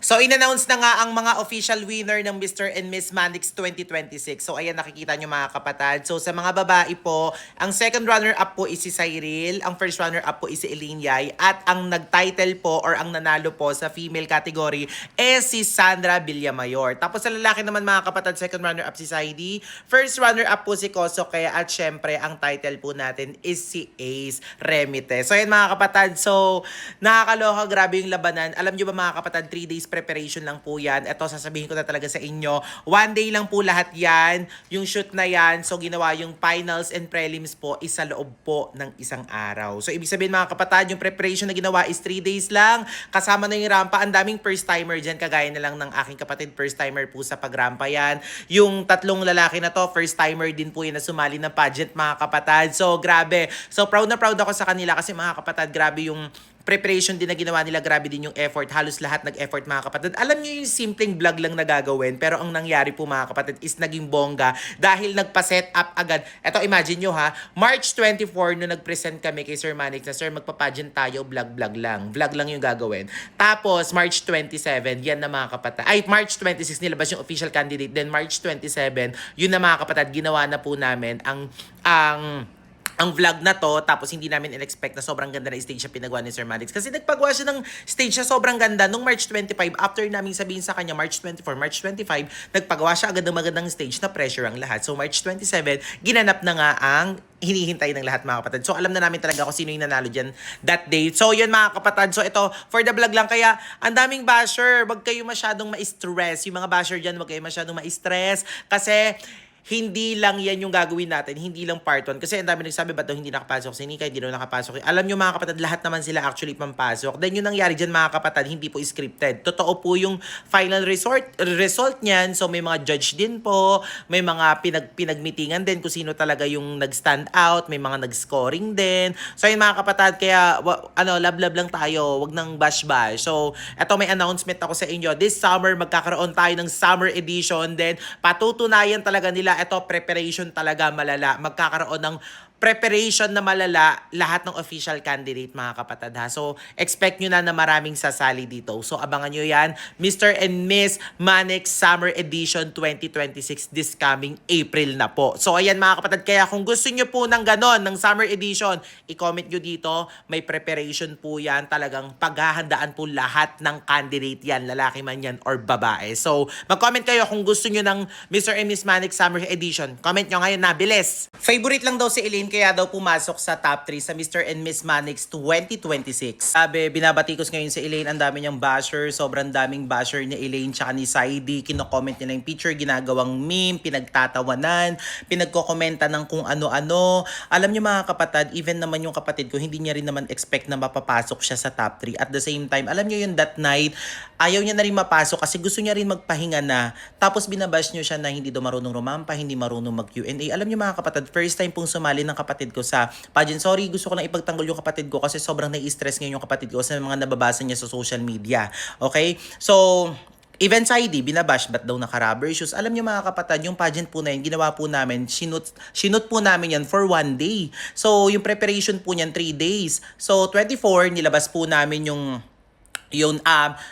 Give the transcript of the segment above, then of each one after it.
So, in-announce na nga ang mga official winner ng Mr. and Miss Manix 2026. So, ayan, nakikita nyo mga kapatid. So, sa mga babae po, ang second runner-up po is si Cyril, ang first runner-up po is si Elaine Yay, at ang nag-title po or ang nanalo po sa female category is si Sandra Villamayor. Tapos sa lalaki naman mga kapatid, second runner-up si Saidi, first runner-up po si Kosoke, at syempre, ang title po natin is si Ace Remite. So, ayan mga kapatid. So, nakakaloka, grabe yung labanan. Alam nyo ba mga kapatid, 3 days preparation lang po yan. Ito, sasabihin ko na talaga sa inyo. 1 day lang po lahat yan. Yung shoot na yan. So, ginawa yung finals and prelims po is sa loob po ng isang araw. So, ibig sabihin mga kapatid, yung preparation na ginawa is 3 days lang. Kasama na yung rampa. Ang daming first timer dyan. Kagaya na lang ng aking kapatid, first timer po sa pagrampa yan. Yung tatlong lalaki na to, first timer din po yun na sumali ng pageant mga kapatid. So, grabe. So, proud na proud ako sa kanila kasi mga kapatid, grabe yung preparation din na ginawa nila, grabe din yung effort. Halos lahat nag-effort mga kapatid. Alam niyo yung simpleng vlog lang na gagawin, pero ang nangyari po mga kapatid is naging bongga dahil nagpa-set up agad. Eto, imagine nyo ha, March 24 no nag-present kami kay Sir Manix na, Sir, magpa-pageant tayo, vlog lang. Vlog lang yung gagawin. Tapos, March 27, yan na mga kapatid. Ay, March 26 nilabas yung official candidate. Then, March 27, yun na mga kapatid, ginawa na po namin ang vlog na to, tapos hindi namin in-expect na sobrang ganda na stage siya pinagawa ni Sir Manix. Kasi nagpagawa siya ng stage siya sobrang ganda nung March 25. After namin sabihin sa kanya, March 24, March 25, nagpagawa siya agad ng magandang stage na pressure ang lahat. So March 27, ginanap na nga ang hinihintay ng lahat mga kapatid. So alam na namin talaga kung sino yung nanalo dyan that day. So yun mga kapatid. So ito, for the vlog lang. Kaya ang daming basher. Wag kayo masyadong ma-stress. Yung mga basher dyan, wag kayo masyadong ma-stress. Kasi hindi lang yan yung gagawin natin, hindi lang part 1. Kasi ang dami nagsabi, ba't daw hindi nakapasok si Nika, hindi daw nakapasok. Alam nyo mga kapatid, lahat naman sila actually pampasok. Then yung nangyari dyan mga kapatid, hindi po scripted. Totoo po yung final result niyan. So may mga judge din po, may mga pinagmeetingan din kung sino talaga yung nag-stand out, may mga nag-scoring din. So yun mga kapatid, kaya love lang tayo, wag nang bash-bash. So eto, may announcement ako sa inyo. This summer, magkakaroon tayo ng summer edition. Then patutunayan talaga nila, ito, preparation talaga malala. Magkakaroon ng preparation na malala lahat ng official candidate mga kapatid ha. So, expect nyo na maraming sasali dito. So, abangan nyo yan. Mr. and Miss Manix Summer Edition 2026 this coming April na po. So, ayan mga kapatid. Kaya kung gusto nyo po ng ganon, ng Summer Edition, i-comment nyo dito. May preparation po yan. Talagang paghahandaan po lahat ng candidate yan. Lalaki man yan or babae. So, mag-comment kayo kung gusto nyo ng Mr. and Miss Manix Summer Edition. Comment nyo ngayon na. Bilis! Favorite lang daw si Elaine, kaya daw pumasok sa top 3 sa Mr. and Miss Manix 2026. Sabi, binabatikos ngayon si Elaine, ang dami niyang basher, sobrang daming basher ni Elaine tsaka ni Saidi. Kino-comment nila yung picture, ginagawang meme, pinagtatawanan, pinagkokomenta ng kung ano-ano. Alam niyo mga kapatid, even naman yung kapatid ko, hindi niya rin naman expect na mapapasok siya sa top 3. At the same time, alam niyo yung that night, ayaw niya na rin mapasok kasi gusto niya rin magpahinga na. Tapos binabash niyo siya na hindi daw marunong rumampa, hindi marunong mag-Q&A. Alam niyo mga kapatid, first time pong sumali ng kapatid ko sa pageant. Sorry, gusto ko lang ipagtanggol yung kapatid ko kasi sobrang nai-stress ngayon yung kapatid ko sa mga nababasa niya sa social media. Okay? So, even Saidi, binabash, ba't daw naka-rubber shoes? Alam niyo mga kapatid, yung pageant po na yun, ginawa po namin, sinut po namin yan for 1 day. So, yung preparation po niyan, 3 days. So, 24, nilabas po namin yung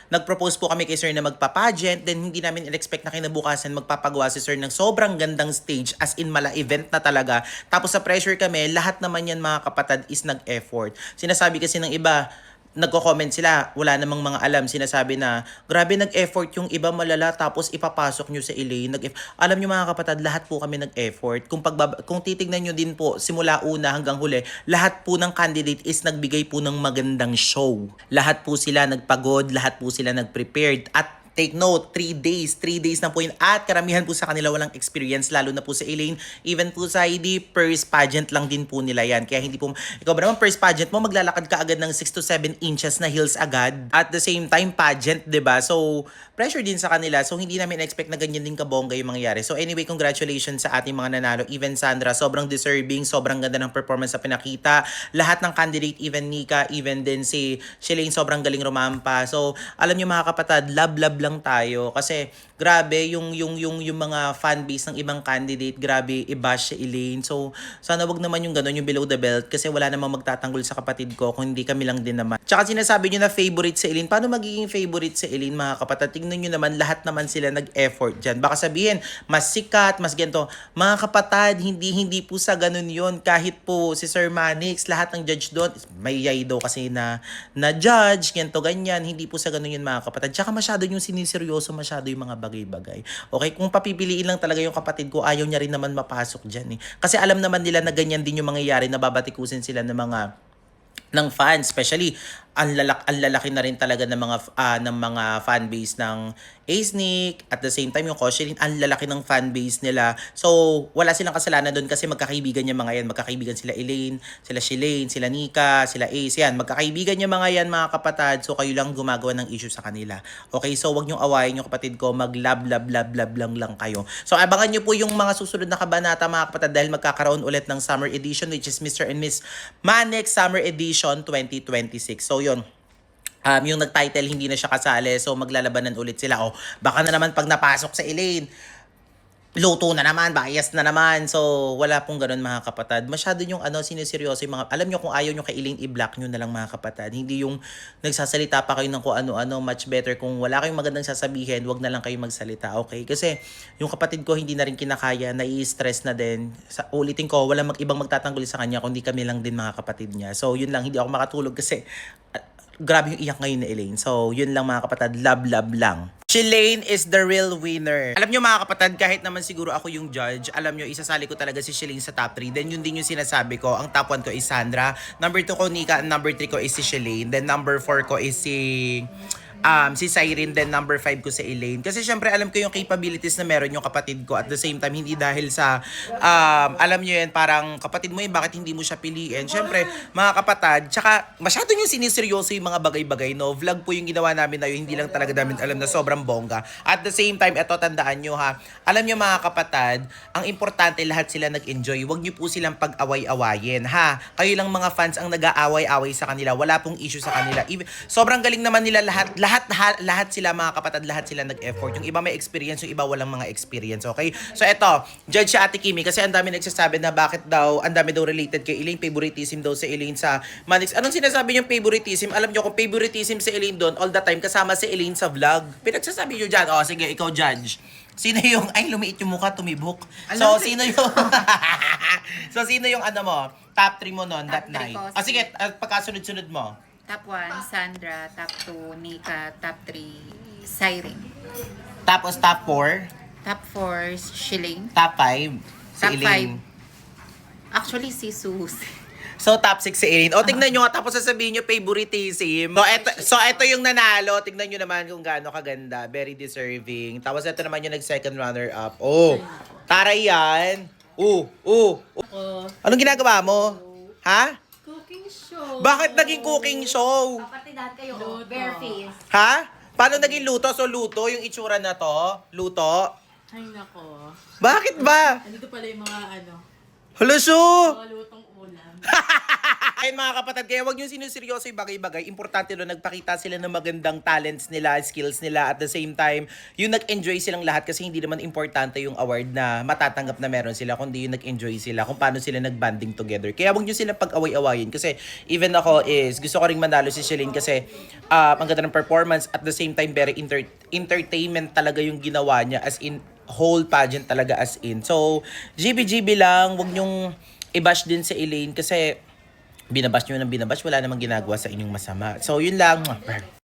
nag-propose po kami kay Sir na magpa-pageant, then hindi namin in-expect na kinabukasan magpapagawa si Sir ng sobrang gandang stage, as in mala event na talaga. Tapos sa pressure kami, lahat naman yan mga kapatid is nag-effort. Sinasabi kasi ng iba, nagko-comment sila, wala namang mga alam, sinasabi na, grabe nag-effort yung iba malala, tapos ipapasok nyo sa Elaine. Alam nyo mga kapatid, lahat po kami nag-effort. Kung titignan nyo din po, simula una hanggang huli, lahat po ng candidate is nagbigay po ng magandang show. Lahat po sila nagpagod, lahat po sila nag-prepared. At take note, 3 days na po yun. At karamihan po sa kanila walang experience, lalo na po sa Elaine. Even po sa ID, first pageant lang din po nila yan. Kaya hindi po, ikaw ba naman first pageant mo, maglalakad ka agad ng 6 to 7 inches na heels agad. At the same time, pageant, ba diba? So, pressure din sa kanila. So, hindi namin expect na ganyan din kabongga yung mangyayari. So, anyway, congratulations sa ating mga nanalo. Even Sandra, sobrang deserving, sobrang ganda ng performance sa pinakita. Lahat ng candidate, even Nika, even din si Elaine, sobrang galing rumampa. So, alam nyo mga kapatid, love lang lang tayo kasi grabe yung mga fan base ng ibang candidate, grabe i-bash si Elaine. So sana wag naman yung ganun, yung below the belt kasi wala namang magtatanggol sa kapatid ko kung hindi kami lang din naman. Tsaka sinasabi niyo na favorite si Elaine. Paano magiging favorite si Elaine, mga kapatid? Tingnan niyo naman, lahat naman sila nag-effort diyan. Baka sabihin mas sikat, mas ganito. Mga kapatid, hindi po sa ganun yon. Kahit po si Sir Manix, lahat ng judge doon, may yay daw kasi na judge, ganito, ganyan. Hindi po sa ganun yun, mga kapatid. Tsaka masyado yung siniseryoso, masyado yung mga bagay-bagay. Okay, kung papipiliin lang talaga yung kapatid ko, ayaw niya rin naman mapasok dyan eh. Kasi alam naman nila na ganyan din yung mangyayari, nababatikusin sila ng fans, especially ang lalaki na rin talaga ng mga fan base ng Ace at the same time yung Kosherin, ang lalaki ng fan base nila. So wala silang kasalanan doon kasi magkakaibigan yung mga yan, magkakaibigan sila Elaine, sila Shilane, sila Nika, sila Ace, yan magkakaibigan yung mga yan, mga kapatid. So kayo lang gumagawa ng issue sa kanila. Okay, so wag niyo awayin yung kapatid ko, mag-love lang kayo. So abangan niyo po yung mga susunod na kabanata, mga kapatid, dahil magkakaroon ulit ng summer edition, which is Mr. and Miss Manix Summer Edition 2026. So yun, yung nag-title hindi na siya kasali, so maglalabanan ulit sila. O baka na naman pag napasok sa Elaine, luto na naman, bias na naman. So wala pong ganun, mga kapatid. Masyado yung siniseryoso yung mga, alam nyo, kung ayaw nyo kay Elaine, i-block nyo na lang, mga kapatid. Hindi yung nagsasalita pa kayo ng kung ano-ano. Much better kung wala kayong magandang sasabihin, wag na lang kayo magsalita, okay? Kasi yung kapatid ko hindi na rin kinakaya, nai-stress na din. Ulitin ko, wala ibang magtatanggol sa kanya kundi kami lang din, mga kapatid niya. So yun lang, hindi ako makatulog kasi grabe yung iyak ngayon ni Elaine. So, yun lang, mga kapatid. Love lang. Shilane is the real winner. Alam nyo, mga kapatid, kahit naman siguro ako yung judge, alam nyo, isasali ko talaga si Shilane sa top 3. Then yun din yung sinasabi ko. Ang top 1 ko is Sandra. Number 2 ko Nika. Number 3 ko is si Shilane. Then number 4 ko is si Cyrene, then number 5 ko si Elaine. Kasi syempre alam ko yung capabilities na meron yung kapatid ko, at the same time hindi dahil sa alam nyo yun, parang kapatid mo yun, bakit hindi mo siya piliin. Syempre mga kapatid, tsaka masyado yung siniseryoso yung mga bagay-bagay, no? Vlog po yung ginawa namin na yun, hindi lang talaga namin alam na sobrang bongga. At the same time, eto, tandaan nyo ha, alam nyo, mga kapatid, ang importante lahat sila nag-enjoy. Huwag nyo po silang pag-away-awayin, ha? Kayo lang mga fans ang nag-aaway-away sa kanila, wala pong issue sa kanila. Sobrang galing naman nila lahat sila, mga kapatid, lahat sila nag-effort. Yung iba may experience, yung iba walang mga experience, okay? So eto, judge si Ate Kimi kasi ang dami nagsasabi na bakit daw, ang dami daw related kay Elaine, favoritism daw si Elaine sa Manix. Anong sinasabi niyong favoritism? Alam niyo kung favoritism si Elaine doon, all the time kasama si Elaine sa vlog. Pinagsasabi niyo dyan. O sige, ikaw judge. Sino yung, ay lumiit yung mukha, tumibok. So sino yung, so sino yung mo, top 3 mo noon that night? Sige, pagkasunod-sunod mo. Top 1, Sandra. Top 2, Nika. Top 3, Cyrene. Tapos top 4? Top 4, Shilane. Top 5? Si Top Elaine. 5, actually si Sus. So top 6 si Elaine. O tingnan nyo nga, tapos sasabihin nyo favoritism. So eto yung nanalo. Tingnan nyo naman kung gaano kaganda. Very deserving. Tapos eto naman yung nag-second runner up. Oh, taray yan. Anong ginagawa mo? Ha? Cooking show. Bakit naging cooking show? Kapatidahan kayo, bare face. Ha? Paano naging luto? So luto yung itsura na to? Luto? Ay nako. Bakit ba? Andito pala yung mga Haluso! mga lutong ulam. Ayun, mga kapatid, kaya wag nyo sinuseryoso yung bagay-bagay. Importante doon, nagpakita sila ng magandang talents nila, skills nila. At the same time, yung nag-enjoy silang lahat kasi hindi naman importante yung award na matatanggap na meron sila, kundi yung nag-enjoy sila kung paano sila nag-banding together. Kaya wag nyo sila pag-away-awayin kasi even ako is, gusto ko ring manalo si Shilane kasi ang ganda ng performance, at the same time, very entertainment talaga yung ginawa niya, as in, whole pageant talaga as in. So, GB lang, wag nyong i-bash din sa Elaine kasi binabash nyo ng binabash, wala namang ginagawa sa inyong masama. So, yun lang.